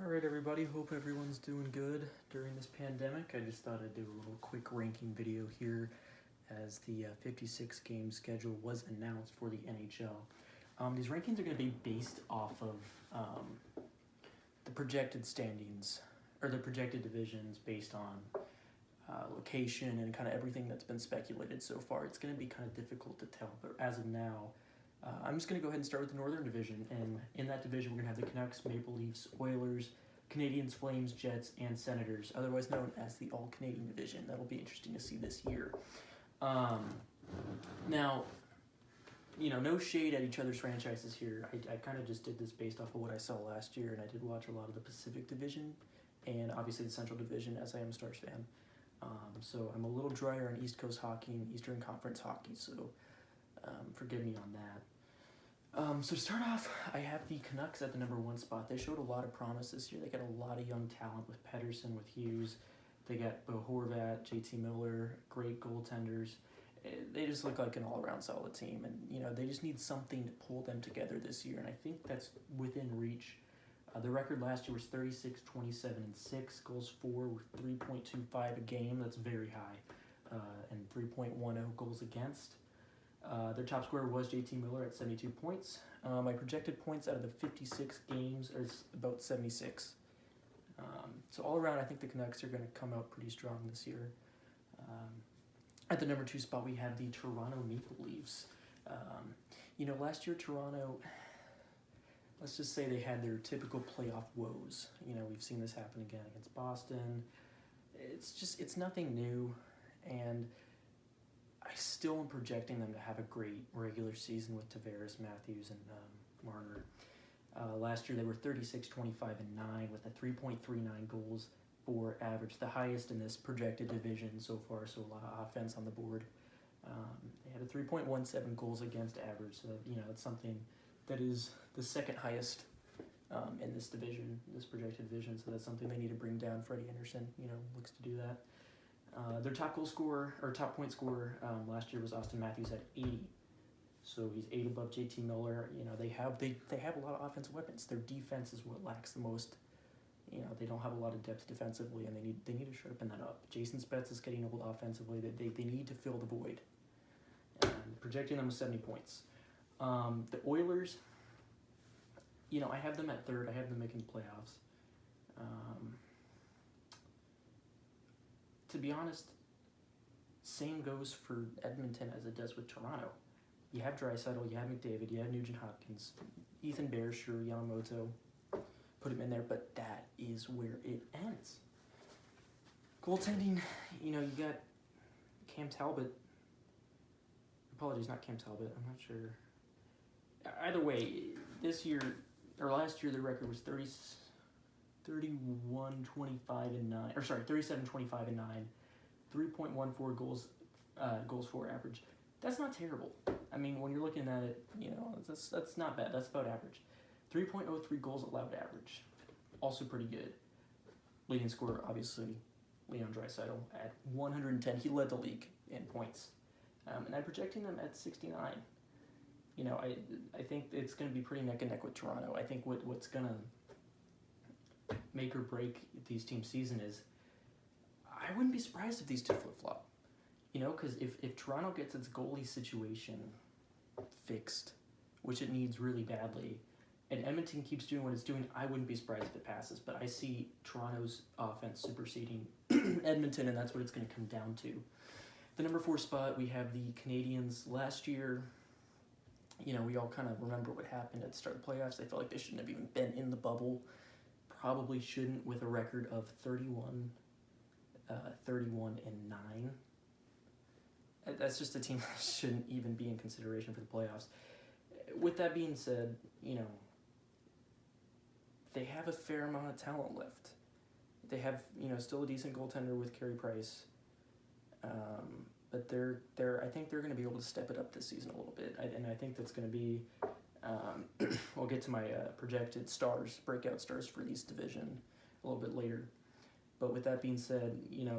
All right, everybody. Hope everyone's doing good during this pandemic. I just thought I'd do a little quick ranking video here as the 56 game schedule was announced for the NHL. These rankings are going to be based off of the projected standings or the projected divisions based on location and kind of everything that's been speculated so far. It's going to be kind of difficult to tell, but as of now, I'm just going to go ahead and start with the Northern Division, and in that division we're going to have the Canucks, Maple Leafs, Oilers, Canadiens, Flames, Jets, and Senators, otherwise known as the All-Canadian Division. That'll be interesting to see this year. Now, no shade at each other's franchises here. I kind of just did this based off of what I saw last year, and I did watch a lot of the Pacific Division and obviously the Central Division as I am a Stars fan. So I'm a little drier on East Coast hockey and Eastern Conference hockey, so forgive me on that. So to start off, I have the Canucks at the number one spot. They showed a lot of promise this year. They got a lot of young talent with Pettersson, with Hughes. They got Bo Horvat, JT Miller, great goaltenders. They just look like an all-around solid team, and they just need something to pull them together this year, and I think that's within reach. The record last year was 36, 27, and 6. Goals for with 3.25 a game. That's very high, and 3.10 goals against. Their top scorer was JT Miller at 72 points. My projected points out of the 56 games is about 76. So all around, I think the Canucks are going to come out pretty strong this year. At the number 2 spot, we have the Toronto Maple Leafs. Last year, Toronto, let's just say they had their typical playoff woes. We've seen this happen again against Boston. It's nothing new, and I still am projecting them to have a great regular season with Tavares, Matthews, and Marner. Last year they were 36, 25, and 9 with a 3.39 goals for average, the highest in this projected division so far, so a lot of offense on the board. They had a 3.17 goals against average, so it's something that is the second highest in this division, this projected division, so that's something they need to bring down. Freddie Anderson, looks to do that. Their top goal scorer or top point scorer last year was Austin Matthews at 80, so he's 8 above JT Miller. They have a lot of offensive weapons. Their defense is what lacks the most. They don't have a lot of depth defensively, and they need to sharpen that up. Jason Spezza is getting old offensively. They need to fill the void. Projecting them with 70 points. The Oilers, I have them at third. I have them making the playoffs. To be honest, same goes for Edmonton as it does with Toronto. You have Draisaitl, you have McDavid, you have Nugent-Hopkins, Ethan Bear, sure, Yamamoto, put him in there, but that is where it ends. Goaltending, you got Cam Talbot. Apologies, not Cam Talbot, I'm not sure. Either way, last year the record was 31, 25, and 9. 37, 25, and 9. 3.14 goals for average. That's not terrible. I mean, when you're looking at it, that's not bad. That's about average. 3.03 goals allowed average. Also pretty good. Leading scorer, obviously, Leon Draisaitl at 110. He led the league in points. And I'm projecting them at 69. I think it's going to be pretty neck and neck with Toronto. I think what's going to make or break these teams' season is I wouldn't be surprised if these two flip-flop. Because if Toronto gets its goalie situation fixed, which it needs really badly, and Edmonton keeps doing what it's doing, I wouldn't be surprised if it passes. But I see Toronto's offense superseding Edmonton, and that's what it's going to come down to. The number 4 spot, we have the Canadiens. Last year, we all kind of remember what happened at the start of the playoffs. They felt like they shouldn't have even been in the bubble. Probably shouldn't, with a record of 31, 31, and 9. That's just a team that shouldn't even be in consideration for the playoffs. With that being said, they have a fair amount of talent left. They have, still a decent goaltender with Carey Price. But I think they're going to be able to step it up this season a little bit. And I think that's going to be, we'll get to my projected breakout stars for these division a little bit later. But with that being said,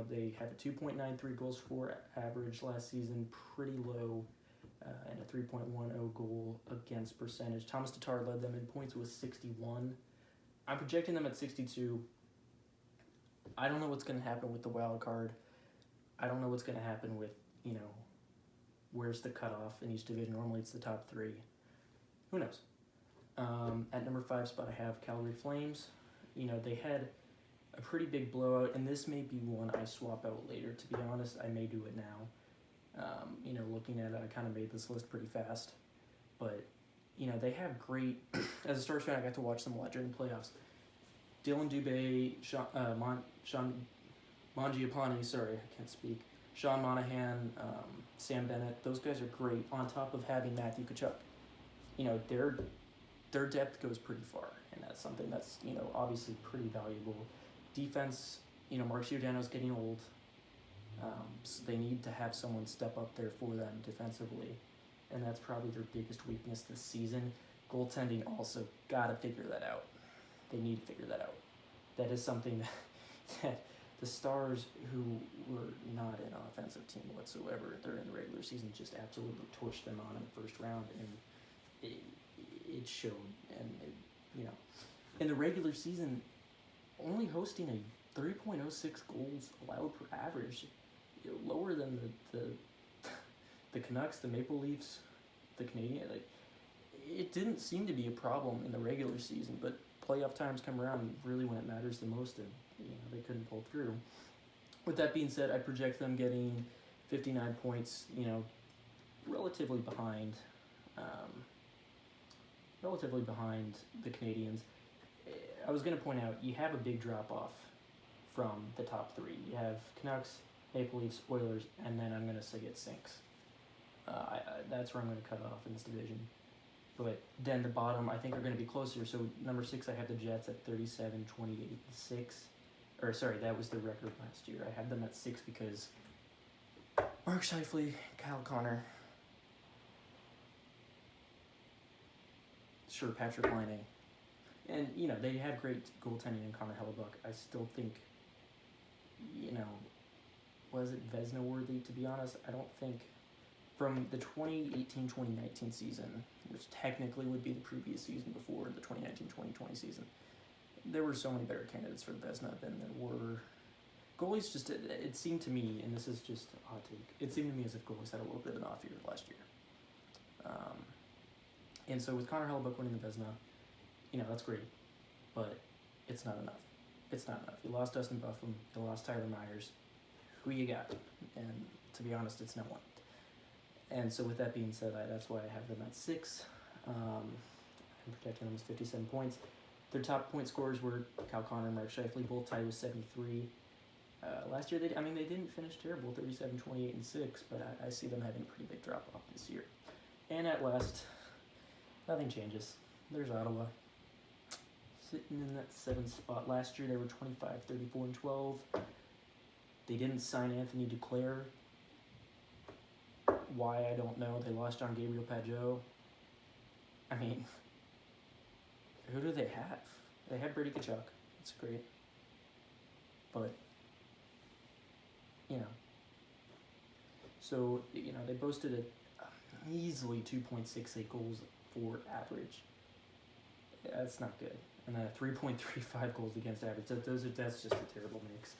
they have a 2.93 goals for average last season, pretty low, and a 3.10 goal against percentage. Thomas Tatar led them in points with 61. I'm projecting them at 62. I don't know what's going to happen with the wild card. I don't know what's going to happen with, where's the cutoff in each division. Normally it's the top 3. Who knows? At number 5 spot, I have Calgary Flames. They had a pretty big blowout, and this may be one I swap out later. To be honest, I may do it now. Looking at it, I kind of made this list pretty fast. But, they have great... As a Stars fan, I got to watch them a lot during the playoffs. Dylan Dubé, Sean Mangiapane, sorry, I can't speak. Sean Monahan, Sam Bennett, those guys are great, on top of having Matthew Tkachuk. Their depth goes pretty far, and that's something that's, obviously pretty valuable. Defense, Mark Giordano's getting old, so they need to have someone step up there for them defensively, and that's probably their biggest weakness this season. Goaltending also, gotta figure that out. They need to figure that out. That is something that the Stars, who were not an offensive team whatsoever during the regular season, just absolutely torched them on in the first round, and it showed. And in the regular season, only hosting a 3.06 goals allowed per average, lower than the Canucks, the Maple Leafs, the Canadiens. It didn't seem to be a problem in the regular season, but playoff times come around really when it matters the most, and they couldn't pull through. With that being said, I project them getting 59 points, relatively behind the Canadiens. I was going to point out, you have a big drop-off from the top 3. You have Canucks, Maple Leafs, Oilers, and then I'm going to say it sinks. That's where I'm going to cut off in this division. But then the bottom, I think, are going to be closer. So number 6, I have the Jets at 37, 28, 6. Or sorry, that was the record last year. I have them at 6 because Mark Scheifele, Kyle Connor, sure, Patrick Laine. And, they have great goaltending in Connor Hellebuck. I still think, was it Vezina worthy, to be honest? I don't think... From the 2018-2019 season, which technically would be the previous season before the 2019-2020 season, there were so many better candidates for the Vezina than there were. Goalies just, it seemed to me, and this is just a hot take, it seemed to me as if goalies had a little bit of an off year last year. And so with Connor Hellebuck winning the Vezina, that's great, but it's not enough. It's not enough. You lost Dustin Bufflin, you lost Tyler Myers. Who you got? And to be honest, it's no one. And so with that being said, that's why I have them at 6. I'm projecting them as 57 points. Their top point scorers were Kyle Connor and Mark Scheifele, both tied with 73. Last year, they didn't finish terrible, 37, 28, and 6, but I see them having a pretty big drop-off this year. And at West, nothing changes. There's Ottawa, sitting in that 7th spot. Last year, they were 25, 34, and 12. They didn't sign Anthony Duclair. Why, I don't know. They lost John Gabriel Pageau. Who do they have? They have Brady Tkachuk. That's great. But, So, they boasted a easily 2.68 goals for average. That's not good. And then a 3.35 goals against average. That's just a terrible mix.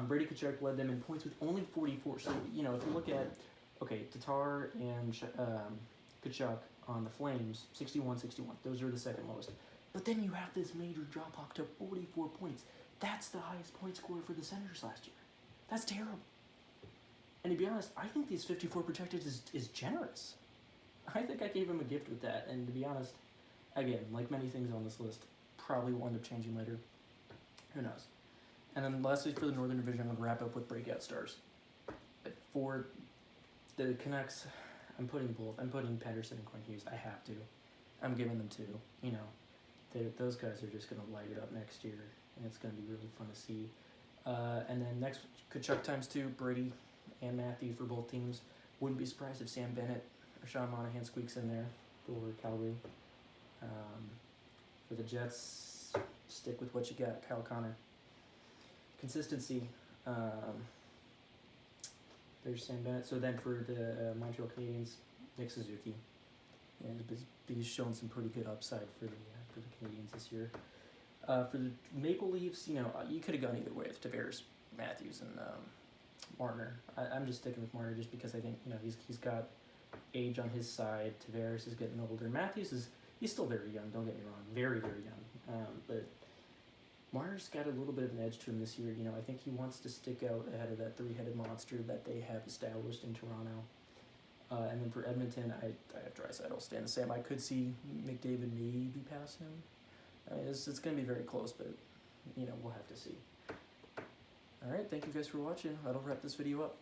Brady Tkachuk led them in points with only 44. So, if you look at, Tatar and Tkachuk on the Flames, 61-61. Those are the second lowest. But then you have this major drop-off to 44 points. That's the highest point scorer for the Senators last year. That's terrible. And to be honest, I think these 54 projected is generous. I think I gave him a gift with that. And to be honest, again, like many things on this list, probably will end up changing later. Who knows? And then lastly, for the Northern Division, I'm going to wrap up with breakout stars. For the Canucks, I'm putting both. I'm putting Pettersson and Quinn Hughes. I have to. I'm giving them 2. Those guys are just going to light it up next year, and it's going to be really fun to see. And then next, Tkachuk times 2, Brady and Matthew for both teams. Wouldn't be surprised if Sam Bennett or Sean Monahan squeaks in there for Calgary. For the Jets, stick with what you got, Kyle Connor. Consistency. There's Sam Bennett. So then for the Montreal Canadiens, Nick Suzuki. And he's shown some pretty good upside for the Canadiens this year. For the Maple Leafs, you know, you could have gone either way with Tavares, Matthews, and Marner. I'm just sticking with Marner just because I think, you know, he's got age on his side. Tavares is getting older. Matthews he's still very young. Don't get me wrong, very young. But Marner's got a little bit of an edge to him this year. You know, I think he wants to stick out ahead of that three-headed monster that they have established in Toronto. And then for Edmonton, I have Draisaitl staying the same. I could see McDavid maybe pass him. I mean, it's going to be very close, but, you know, we'll have to see. All right, thank you guys for watching. That'll wrap this video up.